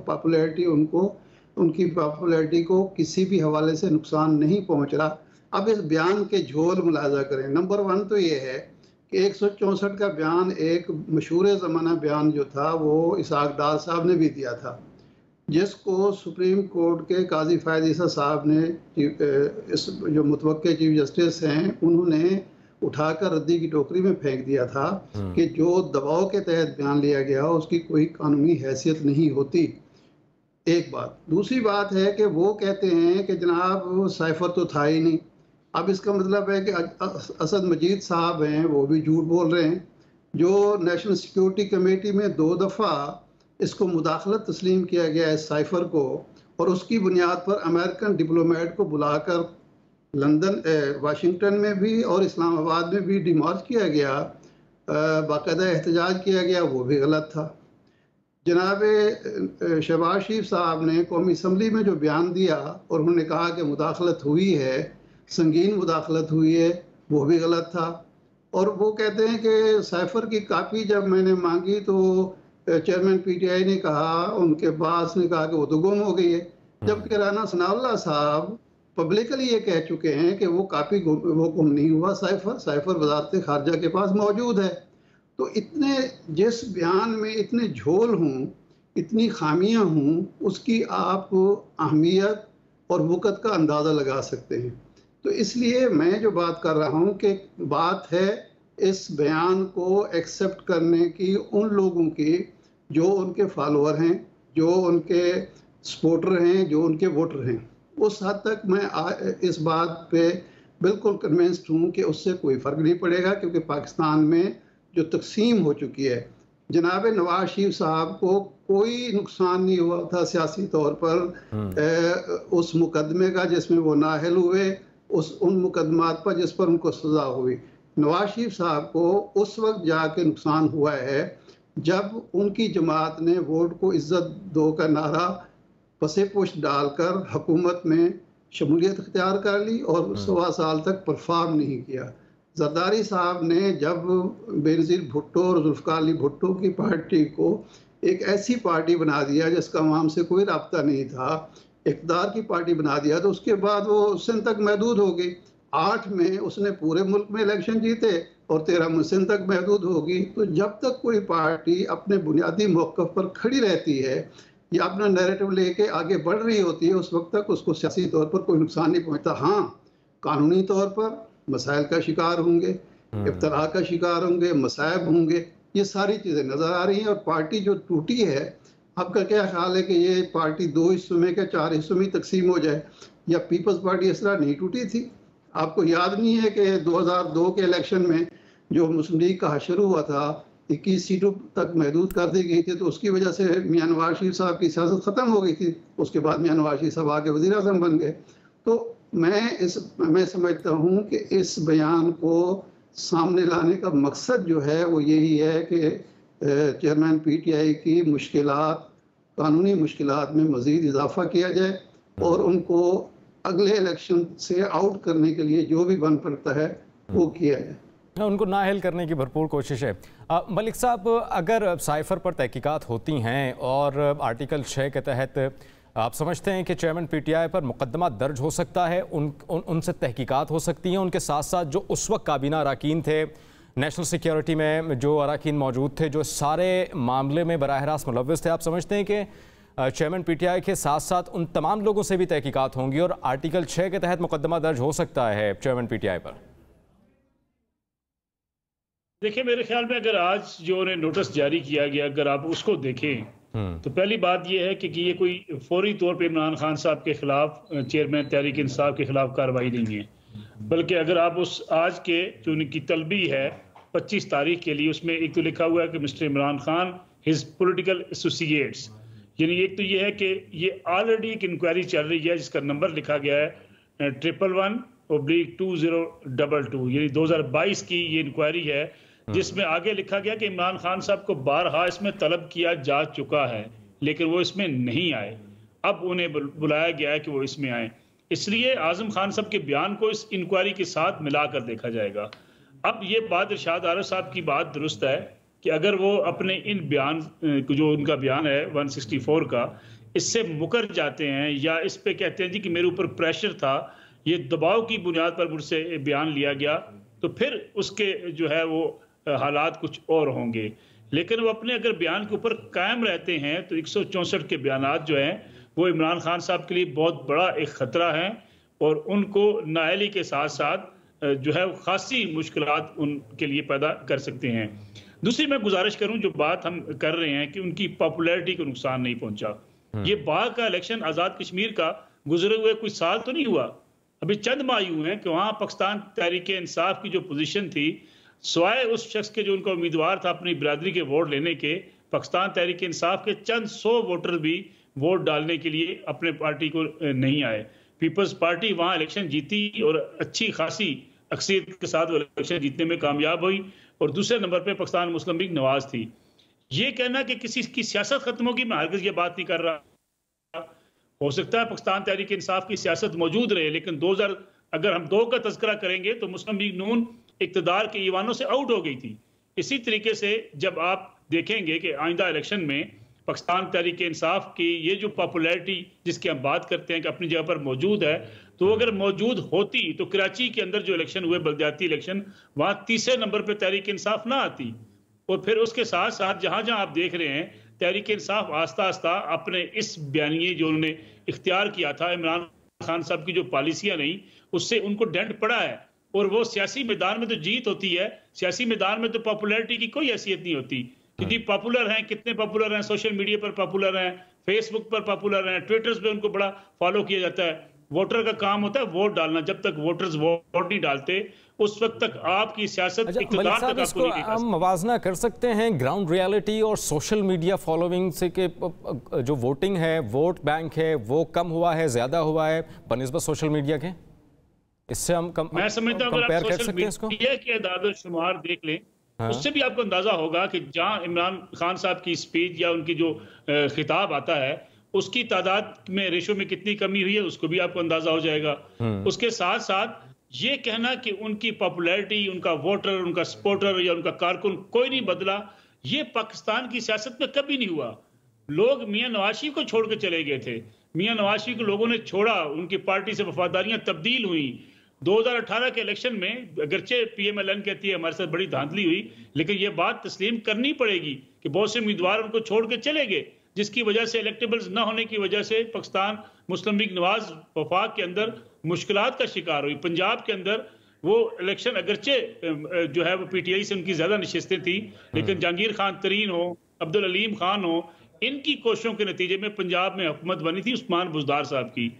उनकी पॉपुलैरिटी को किसी भी हवाले से नुकसान नहीं पहुंच रहा। अब इस बयान के झोल मुलाजा करें। नंबर 1 तो ये है कि 164 का बयान एक मशहूर ज़माना बयान जो था वो इसहाक डार साहब ने भी दिया था, जिसको सुप्रीम कोर्ट के काजी फ़ायद ईसा साहब ने, इस जो मुतवक्के चीफ जस्टिस हैं, उन्होंने उठाकर रद्दी की टोकरी में फेंक दिया था कि जो दबाव के तहत बयान लिया गया उसकी कोई कानूनी हैसियत नहीं होती। एक बात। दूसरी बात है कि वो कहते हैं कि जनाब साइफर तो था ही नहीं। अब इसका मतलब है कि असद मजीद साहब हैं, वो भी झूठ बोल रहे हैं। जो नेशनल सिक्योरिटी कमेटी में 2 दफ़ा इसको मुदाखलत तस्लीम किया गया है साइफर को, और उसकी बुनियाद पर अमेरिकन डिप्लोमेट को बुलाकर लंदन, वाशिंगटन में भी और इस्लामाबाद में भी डिमार्च किया गया, बाकायदा एहतजाज किया गया, वो भी गलत था। जनाब शहबाज शरीफ साहब ने कौमी असम्बली में जो बयान दिया और उन्होंने कहा कि मुदाखलत हुई है, संगीन मुदाखलत हुई है, वो भी गलत था। और वो कहते हैं कि साइफर की कापी जब मैंने मांगी तो चेयरमैन पीटीआई ने कहा, उनके पास ने कहा कि वो तो गुम हो गई है, जबकि राना सनाउल्लाह साहब पब्लिकली ये कह चुके हैं कि वो कापी वो गुम नहीं हुआ, साइफर वजारत खारजा के पास मौजूद है। तो जिस बयान में इतने झोल हों, इतनी खामियां हों, उसकी आप अहमियत और वक़्त का अंदाज़ा लगा सकते हैं। तो इसलिए मैं जो बात कर रहा हूं कि बात है इस बयान को एक्सेप्ट करने की उन लोगों की जो उनके फॉलोअर हैं, जो उनके सपोर्टर हैं, जो उनके वोटर हैं। उस हद तक मैं इस बात पे बिल्कुल कन्विंस्ड हूँ कि उससे कोई फ़र्क नहीं पड़ेगा, क्योंकि पाकिस्तान में जो तकसीम हो चुकी है, जनाब नवाज शरीफ साहब को कोई नुकसान नहीं हुआ था सियासी तौर पर उस मुकदमे का जिसमें वो नाअहल हुए, उन मुकदमात पर जिस पर उनको सज़ा हुई। नवाज शरीफ साहब को उस वक्त जाके नुकसान हुआ है जब उनकी जमात ने वोट को इज्जत दो का नारा पसे पुष्ट डालकर हुकूमत में शमूलियत इख्तियार कर ली और 1.25 साल तक परफॉर्म नहीं किया। जरदारी साहब ने जब बेनज़ीर भुट्टो और जुल्फ़िकार अली भुट्टो की पार्टी को एक ऐसी पार्टी बना दिया जिसका अवाम से कोई राब्ता नहीं था, इक़्तिदार की पार्टी बना दिया, तो उसके बाद वो सिंध तक महदूद हो गई। 8 में उसने पूरे मुल्क में इलेक्शन जीते और 13 में सिंध तक महदूद होगी। तो जब तक कोई पार्टी अपने बुनियादी मौक़िफ़ पर खड़ी रहती है या अपना नैरेटिव लेके आगे बढ़ रही होती है, उस वक्त तक उसको सियासी तौर पर कोई नुकसान नहीं पहुंचता। हाँ, कानूनी तौर पर मसाइल का शिकार होंगे, इफ्तरा का शिकार होंगे, मसाइब होंगे, ये सारी चीज़ें नज़र आ रही हैं। और पार्टी जो टूटी है, आपका क्या ख्याल है कि ये पार्टी 2 हिस्सों में क्या 4 हिस्सों में तकसीम हो जाए? या पीपल्स पार्टी इस तरह नहीं टूटी थी? आपको याद नहीं है कि 2002 के इलेक्शन में जो मुस्लिम लीग का हशर हुआ था, 21 सीटों तक महदूद कर दी गई थी, तो उसकी वजह से मियां नवाज शरीफ साहब की सियासत ख़त्म हो गई थी। उसके बाद मियां नवाज शरीफ साहब आके वज़ीर आज़म बन गए। तो मैं समझता हूँ कि इस बयान को सामने लाने का मकसद जो है वो यही है कि चेयरमैन पीटीआई की मुश्किलात, कानूनी मुश्किलात में मज़ीद इजाफा किया जाए और उनको अगले इलेक्शन से आउट करने के लिए जो भी बन पड़ता है वो किया जाए। उनको नाअहल करने की भरपूर कोशिश है। मलिक साहब, अगर साइफर पर तहकीकात होती हैं और आर्टिकल 6 के तहत आप समझते हैं कि चेयरमैन पीटीआई पर मुकदमा दर्ज हो सकता है, उनसे तहकीकात हो सकती हैं, उनके साथ साथ जो उस वक्त काबीना अराकीन थे, नेशनल सिक्योरिटी में जो अराकीन मौजूद थे, जो सारे मामले में बराह रास्त मुलव्वस थे, आप समझते हैं कि चेयरमैन पीटीआई के साथ साथ उन तमाम लोगों से भी तहकीकात होंगी और आर्टिकल 6 के तहत मुकदमा दर्ज हो सकता है चेयरमैन पीटीआई पर? देखिए, मेरे ख्याल में अगर आज जो उन्हें नोटिस जारी किया गया, अगर आप उसको देखें तो पहली बात यह है कि ये कोई फौरी तौर पे इमरान खान साहब के खिलाफ, चेयरमैन तहरीक इंसाफ के खिलाफ कार्रवाई नहीं है, बल्कि अगर आप उस आज के जो उनकी तलबी है 25 तारीख के लिए, उसमें एक तो लिखा हुआ है कि mister Imran Khan his political associates, यानी एक तो ये है कि ये ऑलरेडी एक इंक्वायरी चल रही है जिसका नंबर लिखा गया है 111/2022, यानी 2022 की ये इंक्वायरी है, जिसमें आगे लिखा गया कि इमरान खान साहब को बारहा इसमें तलब किया जा चुका है लेकिन वो इसमें नहीं आए। अब उन्हें बुलाया गया है कि वो इसमें आए, इसलिए आजम खान साहब के बयान को इस इंक्वायरी के साथ मिलाकर देखा जाएगा। अब ये बात इरशाद आरफ साहब की बात दुरुस्त है कि अगर वो अपने इन बयान जो उनका बयान है 164 का, इससे मुकर जाते हैं या इस पे कहते हैं जी कि मेरे ऊपर प्रेशर था, ये दबाव की बुनियाद पर मुझसे बयान लिया गया, तो फिर उसके जो है वो हालात कुछ और होंगे। लेकिन वो अपने अगर बयान के ऊपर कायम रहते हैं तो 164 के बयानात जो हैं वो इमरान खान साहब के लिए बहुत बड़ा एक ख़तरा है और उनको नाअहली के साथ साथ जो है खासी मुश्किलात उनके लिए पैदा कर सकते हैं। दूसरी मैं गुजारिश करूं, जो बात हम कर रहे हैं कि उनकी पॉपुलैरिटी को नुकसान नहीं पहुंचा, ये बाग का इलेक्शन आज़ाद कश्मीर का गुजरे हुए कुछ साल तो नहीं हुआ, अभी चंद माह हुए हैं कि वहाँ पाकिस्तान तहरीक इंसाफ की जो पोजीशन थी, स्वाय उस शख्स के जो उनका उम्मीदवार था अपनी बिरादरी के वोट लेने के, पाकिस्तान तहरीक इंसाफ के चंद 100 वोटर भी वोट डालने के लिए अपने पार्टी को नहीं आए। पीपल्स पार्टी वहाँ इलेक्शन जीती और अच्छी खासी अक्सरियत के साथ वो इलेक्शन जीतने में कामयाब हुई और दूसरे नंबर पे पाकिस्तान मुस्लिम लीग नवाज थी। ये कहना कि किसी की सियासत खत्म होगी, मैं हरगिज़ ये बात नहीं कर रहा। हो सकता है पाकिस्तान तहरीक इंसाफ की सियासत मौजूद रहे, लेकिन 2000 अगर हम 2 का तज़किरा करेंगे तो मुस्लिम लीग नून इक़्तिदार के ईवानों से आउट हो गई थी। इसी तरीके से जब आप देखेंगे कि आइंदा इलेक्शन में पाकिस्तान तहरीक इंसाफ की ये जो पॉपुलैरिटी जिसकी हम बात करते हैं कि अपनी जगह पर मौजूद है, तो अगर मौजूद होती तो कराची के अंदर जो इलेक्शन हुए बलदियाती इलेक्शन, वहाँ तीसरे नंबर पर तहरीक इंसाफ ना आती। और फिर उसके साथ साथ जहाँ जहाँ आप देख रहे हैं तहरीक इंसाफ आस्ता आस्ता अपने इस बयानिए जो उन्होंने इख्तियार किया था, इमरान खान साहब की जो पॉलिसियाँ नहीं, उससे उनको डेंट पड़ा है। और वो सियासी मैदान में तो जीत होती है, सियासी मैदान में तो पॉपुलैरिटी की कोई हैसियत नहीं होती। क्योंकि पॉपुलर हैं, कितने पॉपुलर हैं, सोशल मीडिया पर पॉपुलर हैं, फेसबुक पर पॉपुलर हैं, ट्विटर्स पे उनको बड़ा फॉलो किया जाता है। वोटर का काम होता है वोट डालना, जब तक वोटर्स वोट नहीं डालते उस वक्त तक आपकी सियासत इक़्तिदार तक आपको नहीं हम मवाजना कर सकते हैं ग्राउंड रियलिटी और सोशल मीडिया फॉलोइंग से कि जो वोटिंग है, वोट बैंक है, वो कम हुआ है, ज्यादा हुआ है बनिस्बत सोशल मीडिया के? इससे हम मैं समझता हूं अगर आप सोशल मीडिया के अदाद शुमार देख लें, उससे भी आपको अंदाजा होगा कि जहां इमरान खान साहब की स्पीच या उनकी जो खिताब आता है उसकी तादाद में रेशो में कितनी कमी हुई है उसको भी आपको अंदाजा हो जाएगा। उसके साथ साथ ये कहना कि उनकी पॉपुलैरिटी, उनका वोटर, उनका सपोर्टर या उनका कारकुन कोई नहीं बदला, ये पाकिस्तान की सियासत में कभी नहीं हुआ। लोग मियां नवाज शरीफ को छोड़ के चले गए थे, मियां नवाज शरीफ को लोगों ने छोड़ा, उनकी पार्टी से वफादारियां तब्दील हुई। 2018 के इलेक्शन में अगरचे PMLN कहती है हमारे साथ बड़ी धांधली हुई, लेकिन ये बात तस्लीम करनी पड़ेगी कि बहुत से उम्मीदवार उनको छोड़ के चले गए, जिसकी वजह से इलेक्टेबल्स न होने की वजह से पाकिस्तान मुस्लिम लीग नवाज वफाक के अंदर मुश्किलात का शिकार हुई। पंजाब के अंदर वो इलेक्शन अगरचे जो है वो PTI से उनकी ज्यादा नशिस्तें थी, लेकिन जहांगीर खान तरीन हो, अब्दुल अलीम खान हो, इनकी कोशिशों के नतीजे में पंजाब में हुकूमत बनी थी उस्मान बुज़दार साहब की।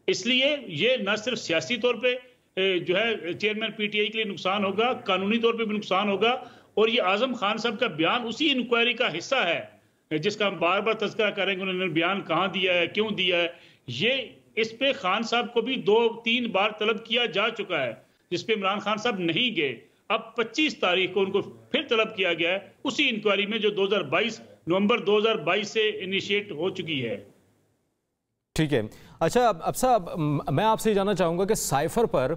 इसलिए ये न सिर्फ सियासी तौर पर जो है चेयरमैन PTI के लिए नुकसान होगा, कानूनी तौर पे भी नुकसान होगा। और ये आजम खान साहब का बयान उसी इंक्वायरी का हिस्सा है जिसका हम बार बार तज़किरा करेंगे, उन्होंने बयान कहाँ दिया है, क्यों दिया है। ये इस पे खान साहब को भी 2-3 बार तलब किया जा चुका है, जिस पे इमरान खान साहब नहीं गए। अब 25 तारीख को उनको फिर तलब किया गया है उसी इंक्वायरी में जो नवंबर 2022 से इनिशिएट हो चुकी है। ठीक है। अच्छा, अब साहब मैं आपसे जानना चाहूँगा कि साइफर पर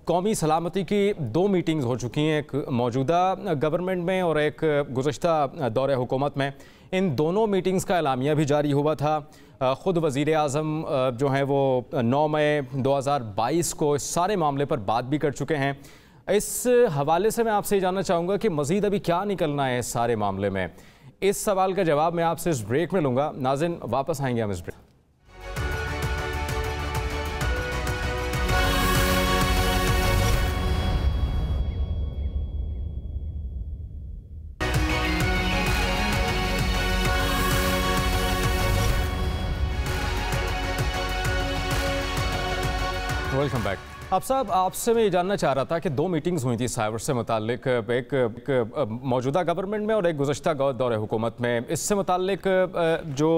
कौमी सलामती की 2 मीटिंग्स हो चुकी हैं, एक मौजूदा गवर्नमेंट में और एक गुज़श्ता दौरे हुकूमत में। इन दोनों मीटिंग्स का एलामिया भी जारी हुआ था। ख़ुद वज़ीर आज़म जो हैं वो 9 मई 2022 को इस सारे मामले पर बात भी कर चुके हैं। इस हवाले से मैं आपसे जानना चाहूँगा कि मज़ीद अभी क्या निकलना है इस सारे मामले में। इस सवाल का जवाब मैं आपसे इस ब्रेक में लूँगा। नाज़रीन, वापस आएंगे हम इस ब्रेक। Welcome back. अब साहब, आपसे मैं ये जानना चाह रहा था कि 2 मीटिंग्स हुई थी साइबर से मुतालिक, एक मौजूदा गवर्नमेंट में और एक गुज़श्ता दौरे हुकूमत में। इससे मुतालिक जो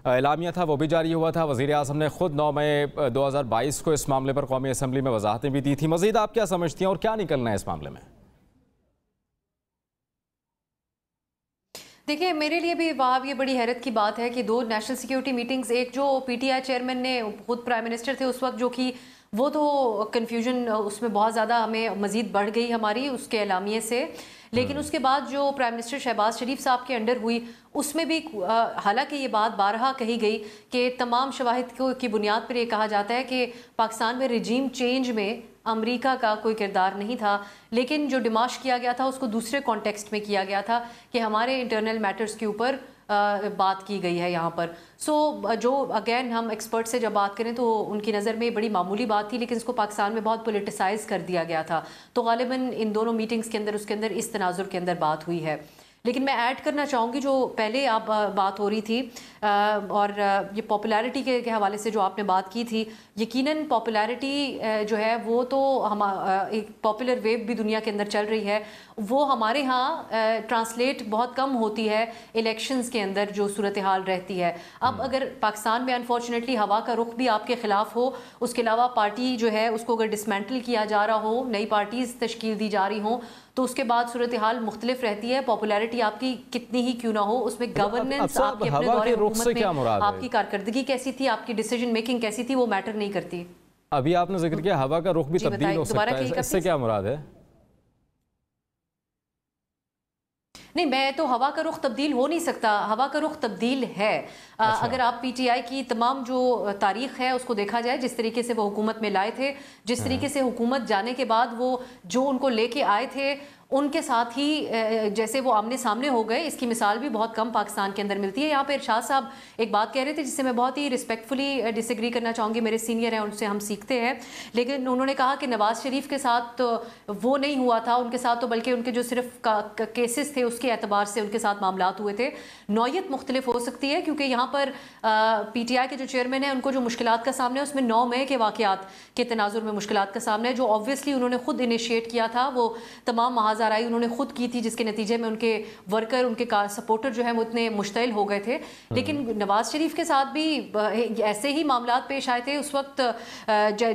एलामिया था वो भी जारी हुआ था। वज़ीर आज़म ने ख़ुद 9 मई 2022 को इस मामले पर कौमी असम्बली में वजाहतें भी दी थी। मज़ीद आप क्या समझती हैं और क्या निकलना है इस मामले में? देखिए, मेरे लिए भी वहाँ ये बड़ी हैरत की बात है कि 2 नेशनल सिक्योरिटी मीटिंग्स, एक जो PTI चेयरमैन ने खुद प्राइम मिनिस्टर थे उस वक्त जो कि वो तो कन्फ्यूजन उसमें बहुत ज़्यादा हमें मज़ीद बढ़ गई हमारी उसके एलामिये से। लेकिन उसके बाद जो प्राइम मिनिस्टर शहबाज शरीफ साहब के अंडर हुई उसमें भी हालांकि ये बात बारहा कही गई कि तमाम शवाहिद की बुनियाद पर ये कहा जाता है कि पाकिस्तान में रिजीम चेंज में अमेरिका का कोई किरदार नहीं था, लेकिन जो डिमाश किया गया था उसको दूसरे कॉन्टेक्स्ट में किया गया था कि हमारे इंटरनल मैटर्स के ऊपर बात की गई है यहाँ पर। जो अगेन हम एक्सपर्ट से जब बात करें तो उनकी नज़र में बड़ी मामूली बात थी, लेकिन इसको पाकिस्तान में बहुत पोलिटिसाइज कर दिया गया था। तो गालिबन इन दोनों मीटिंग्स के अंदर उसके अंदर इस तनाजुर के अंदर बात हुई है। लेकिन मैं ऐड करना चाहूँगी जो पहले आप बात हो रही थी और ये पॉपुलैरिटी के हवाले से जो आपने बात की थी, यकीनन पॉपुलैरिटी जो है वो तो हम एक पॉपुलर वेव भी दुनिया के अंदर चल रही है, वो हमारे यहाँ ट्रांसलेट बहुत कम होती है इलेक्शंस के अंदर जो सूरत हाल रहती है। अब अगर पाकिस्तान में अनफॉर्चुनेटली हवा का रुख भी आपके ख़िलाफ़ हो, उसके अलावा पार्टी जो है उसको अगर डिसमेंटल किया जा रहा हो, नई पार्टीज़ तश्कील दी जा रही हों, तो उसके बाद सूरत हाल मुख्तलिफ रहती है। पॉपुलैरिटी आपकी कितनी ही क्यों ना हो, उसमें गवर्नेंस आपके अपने दौरे हुकूमत में आपकी कारकर्दगी कैसी थी, आपकी डिसीजन मेकिंग कैसी थी, वो मैटर नहीं करती। अभी आपने जिक्र किया हवा का रुख भी तब्दील हो सकता है, इससे क्या मुराद है? नहीं, मैं तो हवा का रुख तब्दील हो नहीं सकता, हवा का रुख तब्दील है। अच्छा। अगर आप पीटीआई की तमाम जो तारीख है उसको देखा जाए, जिस तरीके से वो हुकूमत में लाए थे, जिस तरीके से हुकूमत जाने के बाद वो जो उनको लेके आए थे उनके साथ ही जैसे वो आमने सामने हो गए, इसकी मिसाल भी बहुत कम पाकिस्तान के अंदर मिलती है। यहाँ पे इरशाद साहब एक बात कह रहे थे जिससे मैं बहुत ही रिस्पेक्टफुली डिसएग्री करना चाहूँगी, मेरे सीनियर हैं उनसे हम सीखते हैं, लेकिन उन्होंने कहा कि नवाज शरीफ के साथ तो वो नहीं हुआ था, उनके साथ तो बल्कि उनके जो सिर्फ केसेस थे उसके एतबार से उनके साथ मामलात हुए थे। नौयत मुख्तलिफ हो सकती है क्योंकि यहाँ पर पीटीआई के जो चेयरमैन हैं उनको जो मुश्किलात का सामना है उसमें 9 मई के वाक़यात के तनाजुर में मुश्किलात का सामना है, जो ऑब्वियसली उन्होंने खुद इनिशिएट किया था। वो तमाम महाज़ाराई उन्होंने खुद की थी, जिसके नतीजे में उनके वर्कर, उनके सपोर्टर जो है वो इतने मुश्तइल हो गए थे। लेकिन नवाज शरीफ के साथ भी ऐसे ही मामलात पेश आए थे। उस वक्त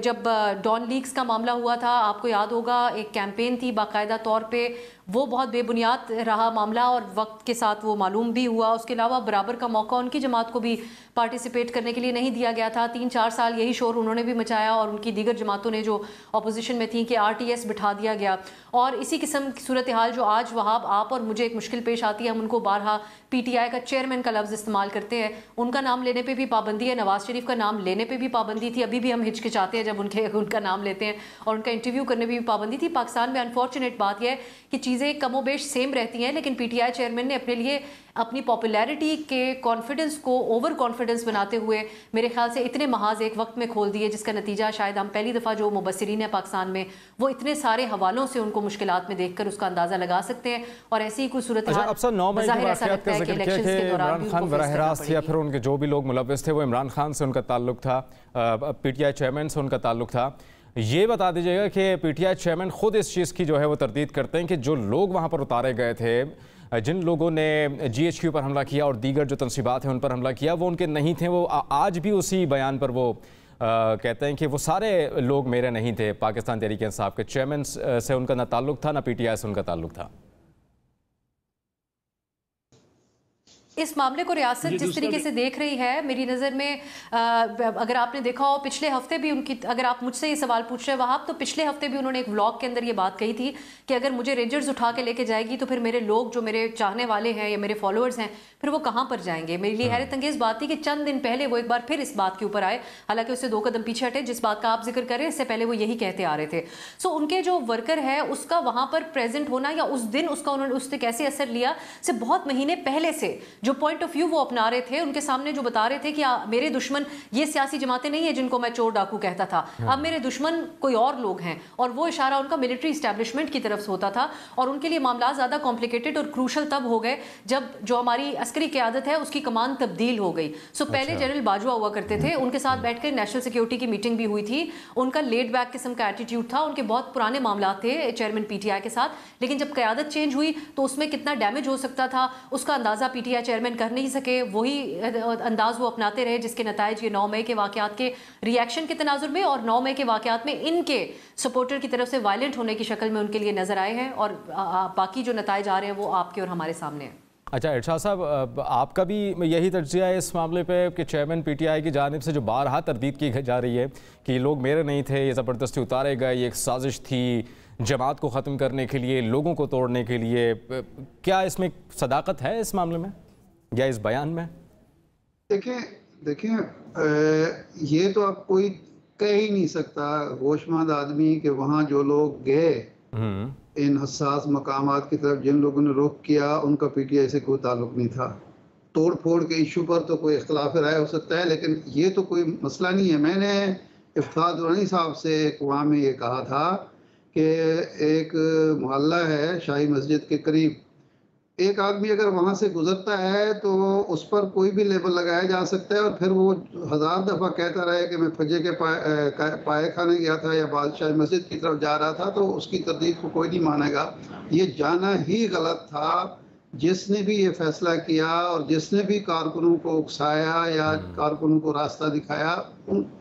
जब डॉन लीक्स का मामला हुआ था, आपको याद होगा, एक कैंपेन थी बाकायदा तौर पे, वो बहुत बेबुनियाद रहा मामला और वक्त के साथ वो मालूम भी हुआ। उसके अलावा बराबर का मौका उनकी जमात को भी पार्टिसिपेट करने के लिए नहीं दिया गया था। 3-4 साल यही शोर उन्होंने भी मचाया और उनकी दीगर जमातों ने जो अपोजिशन में थी कि RTS बिठा दिया गया। और इसी किस्म की सूरत हाल जो आज वहाब आप और मुझे एक मुश्किल पेश आती है, हम उनको बारहा PTI का चेयरमैन का लफ्ज़ इस्तेमाल करते हैं, उनका नाम लेने पर भी पाबंदी है, नवाज शरीफ का नाम लेने पर भी पाबंदी थी, अभी भी हम हिचकिचाते हैं जब उनका नाम लेते हैं, और उनका इंटरव्यू करने में भी पाबंदी थी। पाकिस्तान में अनफॉर्चुनेट बात यह है कि चीज़ें कमोबेश सेम रहती हैं, लेकिन PTI चेयरमैन ने अपने लिए अपनी पॉपुलैरिटी के कॉन्फिडेंस को ओवर कॉन्फिडेंस बनाते हुए मेरे ख्याल से इतने महाज एक वक्त में खोल दिए, जिसका नतीजा शायद हम पहली दफ़ा जो मुबस्सिरीन है पाकिस्तान में वो इतने सारे हवालों से उनको मुश्किलात में देखकर उसका अंदाज़ा लगा सकते हैं। और ऐसी ही कोई सूरत इमरान खान बराह रास्त या फिर उनके जो भी लोग मुलव्वस थे वो इमरान खान से उनका ताल्लुक था, PTI चेयरमैन से उनका ताल्लुक था। ये बता दीजिएगा कि PTI चेयरमैन खुद इस चीज़ की जो है वो तरदीद करते हैं कि जो लोग वहाँ पर उतारे गए थे, जिन लोगों ने GHQ पर हमला किया और दीगर जो तंसीबात हैं उन पर हमला किया, वो उनके नहीं थे। वो आज भी उसी बयान पर वो कहते हैं कि वो सारे लोग मेरे नहीं थे। पाकिस्तान तहरीक इंसाफ के चेयरमैन से उनका ना ताल्लुक था, ना PTI से उनका ताल्लुक था। इस मामले को रियासत जिस तरीके से देख रही है, मेरी नज़र में अगर आपने देखा हो पिछले हफ्ते भी उनकी, अगर आप मुझसे ये सवाल पूछ रहे वहाब, तो पिछले हफ्ते भी उन्होंने एक व्लॉग के अंदर ये बात कही थी कि अगर मुझे रेंजर्स उठा के लेके जाएगी तो फिर मेरे लोग जो मेरे चाहने वाले हैं या मेरे फॉलोअर्स हैं फिर वो कहाँ पर जाएंगे। मेरे लिए हैरत अंगेज़ बात थी कि चंद दिन पहले वो एक बार फिर इस बात के ऊपर आए, हालांकि उससे 2 कदम पीछे हटे। जिस बात का आप जिक्र करें इससे पहले वो यही कहते आ रहे थे। सो उनके जो वर्कर है उसका वहाँ पर प्रेजेंट होना या उस दिन उसका उन्होंने उससे कैसे असर लिया, से बहुत महीने पहले से जो पॉइंट ऑफ व्यू वो अपना रहे थे, उनके सामने जो बता रहे थे कि मेरे दुश्मन ये सियासी जमातें नहीं है जिनको मैं चोर डाकू कहता था, अब मेरे दुश्मन कोई और लोग हैं। और वो इशारा उनका मिलिट्री इस्टेब्लिशमेंट की तरफ से होता था और उनके लिए मामला ज़्यादा कॉम्प्लिकेटेड और क्रूशल तब हो गए जब जो हमारी अस्करी क़यादत है उसकी कमान तब्दील हो गई। सो पहले जनरल बाजवा हुआ करते थे, उनके साथ बैठकर नेशनल सिक्योरिटी की मीटिंग भी हुई थी। उनका लेड बैक किस्म का एटीट्यूड था, उनके बहुत पुराने मामला थे चेयरमैन PTI के साथ, लेकिन जब क़यादत चेंज हुई तो उसमें कितना डैमेज हो सकता था उसका अंदाज़ा PTI चेयरमैन कर नहीं सके। वही अंदाज वो अपनाते रहे जिसके नताइज ये 9 मई के वाक़यात के रिएक्शन के तनाजुर में और 9 मई के वाक़यात में इनके सपोर्टर की तरफ से वायलेंट होने की शक्ल में उनके लिए नजर आए हैं। और बाकी जो नताइज आ रहे हैं वो आपके और हमारे सामने हैं। अच्छा इरशाद साहब, आपका भी यही तज्जिया है इस मामले पे कि चेयरमैन पीटीआई की जानिब से जो बारहा तरदीद की जा रही है कि ये लोग मेरे नहीं थे, ये ज़बरदस्ती उतारे गए, ये एक साजिश थी जमात को ख़त्म करने के लिए, लोगों को तोड़ने के लिए, क्या इसमें सदाकत है इस मामले में या इस बयान में? देखिए ये तो अब कोई कह ही नहीं सकता होशमंद आदमी कि वहाँ जो लोग गए इन हसास मकामात की तरफ जिन लोगों ने रुख किया उनका पीटीआई से कोई ताल्लुक नहीं था। तोड़ फोड़ के इशू पर तो कोई इख्तलाफ राय हो सकता है, लेकिन ये तो कोई मसला नहीं है। मैंने इफ्तार दुरानी साहब से एक वहाँ में ये कहा था कि एक मोहल्ला है शाही मस्जिद के करीब, एक आदमी अगर वहाँ से गुजरता है तो उस पर कोई भी लेबल लगाया जा सकता है और फिर वो 1000 दफ़ा कहता रहे कि मैं फजे के पाए खाने गया था या बादशाह मस्जिद की तरफ जा रहा था, तो उसकी तरदीद को कोई नहीं मानेगा। ये जाना ही गलत था। जिसने भी ये फैसला किया और जिसने भी कारकुनों को उकसाया या कारकुनों को रास्ता दिखाया,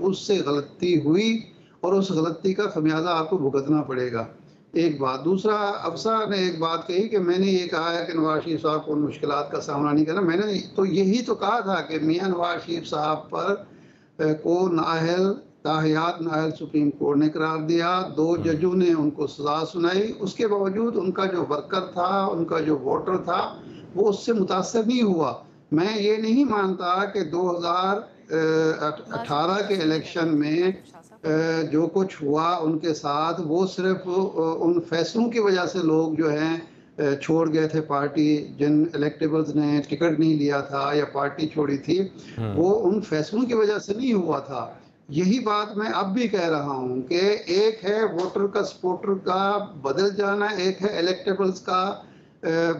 उससे गलती हुई और उस गलती का खमियाजा आपको भुगतना पड़ेगा। एक बात। दूसरा, अफसर ने एक बात कही कि मैंने ये कहा है कि नवाज शरीफ साहब को उन मुश्किलात का सामना नहीं करना। मैंने तो यही तो कहा था कि मियां नवाज शरीफ साहब पर को नाअहल ताहियात नाअहल सुप्रीम कोर्ट ने करार दिया, 2 जजों ने उनको सजा सुनाई, उसके बावजूद उनका जो वर्कर था, उनका जो वोटर था, वो उससे मुतासर नहीं हुआ। मैं ये नहीं मानता कि 2018 के इलेक्शन में जो कुछ हुआ उनके साथ वो सिर्फ उन फैसलों की वजह से लोग जो हैं छोड़ गए थे पार्टी, जिन इलेक्टेबल्स ने टिकट नहीं लिया था या पार्टी छोड़ी थी, वो उन फैसलों की वजह से नहीं हुआ था। यही बात मैं अब भी कह रहा हूँ कि एक है वोटर का सपोर्टर का बदल जाना, एक है इलेक्टेबल्स का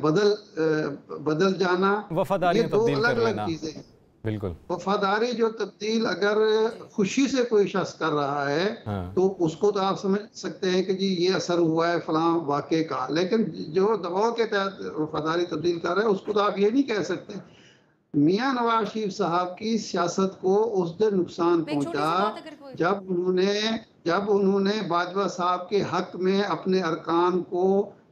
बदल जाना, ये 2 अलग अलग चीजें हैं। बिल्कुल। वफादारी जो तब्दील अगर खुशी से कोई शख्स कर रहा है तो उसको तो आप समझ सकते हैं कि जी ये असर हुआ है फलां वाक़े का, लेकिन जो दबाव के तहत वफादारी तब्दील कर रहा है उसको तो आप ये नहीं कह सकते। मियां नवाज शरीफ साहब की सियासत को उस दिन नुकसान पहुंचा जब उन्होंने बाजवा साहब के हक में अपने अरकान को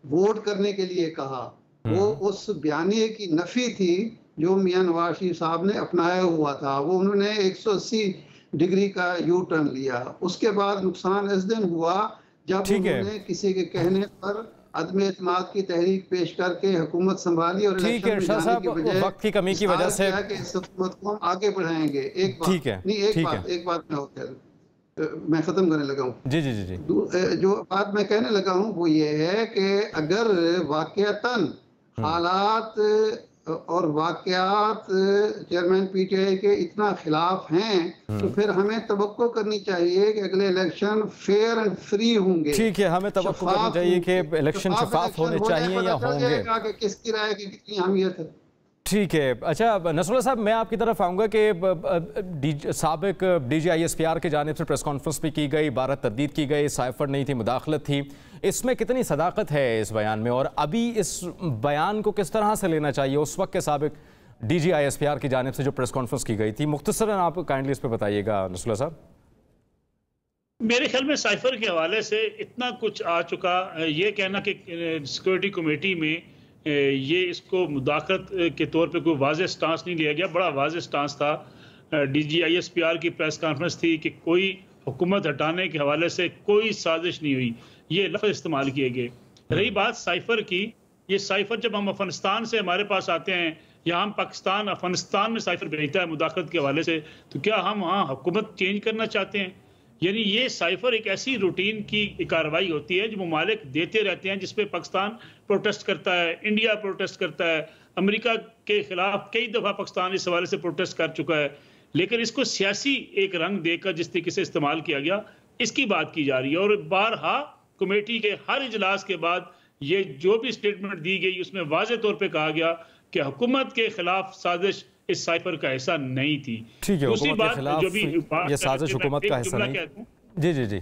वोट करने के लिए कहा। वो उस बयानिए की नफी थी जो मियां नवाज शरीफ साहब ने अपनाया हुआ था। वो उन्होंने 180 डिग्री का यू टर्न लिया। उसके बाद नुकसान इस दिन हुआ जब उन्होंने किसी के कहने पर अदम एतमाद की तहरीक पेश करके हुकूमत संभाली और ठीक है शाह वक्त की कमी की वजह से इस हुकूमत को हम आगे बढ़ाएंगे। एक बात मैं खत्म करने लगा हूँ। जी। जो बात मैं कहने लगा हूँ वो ये है कि अगर वाकयातन हालात और वाकयात चेयरमैन पीटीआई के इतना खिलाफ हैं तो फिर हमें तवक्को करनी चाहिए कि अगले इलेक्शन फेयर एंड फ्री होंगे। ठीक है, हमें तवक्को करनी चाहिए कि इलेक्शन शफाफ होने चाहिए या होंगे कि किसकी राय की कितनी अहमियत है। ठीक है। अच्छा नसरुल्लाह साहब, मैं आपकी तरफ आऊँगा कि साबिक DGISPR की जानिब से प्रेस कॉन्फ्रेंस भी की गई, 12 तरदीद की गई, साइफर नहीं थी, मुदाखलत थी, इसमें कितनी सदाकत है इस बयान में और अभी इस बयान को किस तरह से लेना चाहिए? उस वक्त के साबिक DGISPR की जानिब से जो प्रेस कॉन्फ्रेंस की गई थी, मुख्तसरन आप काइंडली इस पर बताइएगा नसरुल्लाह साहब। मेरे ख्याल में साइफर के हवाले से इतना कुछ आ चुका, ये कहना कि सिक्योरिटी कमेटी में ये इसको मुदाखलत के तौर पे कोई वाज़ेह स्टांस नहीं लिया गया। बड़ा वाज़ेह स्टांस था। DGISPR की प्रेस कॉन्फ्रेंस थी कि कोई हुकूमत हटाने के हवाले से कोई साजिश नहीं हुई, ये लफ्ज़ इस्तेमाल किए गए। रही बात साइफर की, ये साइफर जब हम अफगानिस्तान से हमारे पास आते हैं या हम पाकिस्तान अफगानिस्तान में साइफर भेजता है मुदाखलत के हवाले से, तो क्या हम वहाँ हुकूमत चेंज करना चाहते हैं? यानी ये साइफर एक ऐसी रूटीन की कार्रवाई होती है जो ममालिक देते रहते हैं, जिसपे पाकिस्तान प्रोटेस्ट करता है, इंडिया प्रोटेस्ट करता है, अमेरिका के खिलाफ कई दफ़ा पाकिस्तान इस हवाले से प्रोटेस्ट कर चुका है, लेकिन इसको सियासी एक रंग देकर जिस तरीके से इस्तेमाल किया गया, इसकी बात की जा रही है। और बारहा कमेटी के हर इजलास के बाद ये जो भी स्टेटमेंट दी गई उसमें वाज़ेह तौर पर कहा गया कि हुकूमत के खिलाफ साजिश इस साइफर का हिस्सा नहीं थी। ठीक है, दूसरी बात जो भी ये साजिश हुकूमत का हिस्सा नहीं। जी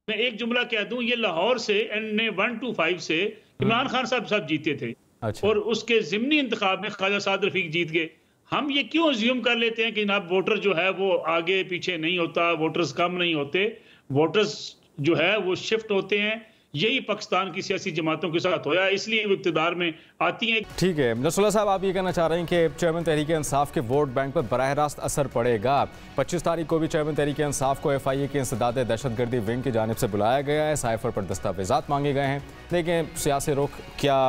मैं एक जुमला कह दूं, ये लाहौर से NA 125 से इमरान खान साहब जीते थे। अच्छा। और उसके ज़िमनी इंतखाब में ख्वाजा साद रफीक जीत गए। हम ये क्यों अज्यूम कर लेते हैं कि जनाब वोटर जो है वो आगे पीछे नहीं होता, वोटर्स कम नहीं होते, वोटर्स जो है वो शिफ्ट होते हैं। यही पाकिस्तान की सियासी जमातों के साथ होया, इसलिए वो इक़्तिदार में आती हैं। ठीक है नसरुल्लाह साहब, आप ये कहना चाह रहे हैं कि चेयरमैन तहरीक इंसाफ के वोट बैंक पर बराह रास्त असर पड़ेगा। 25 तारीख को भी चेयरमैन तहरीक इंसाफ को FIA के इंसदाद दहशतगर्दी विंग की जानिब से बुलाया गया है। साइफर पर दस्तावेजात मांगे गए हैं। देखें सियासी रुख क्या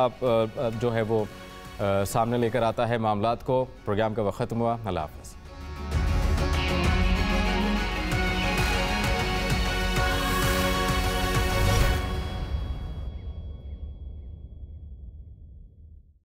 जो है वो सामने लेकर आता है मामलात को। प्रोग्राम का वक्त ख़त्म हुआ। अल्लाह हाफ़िज़।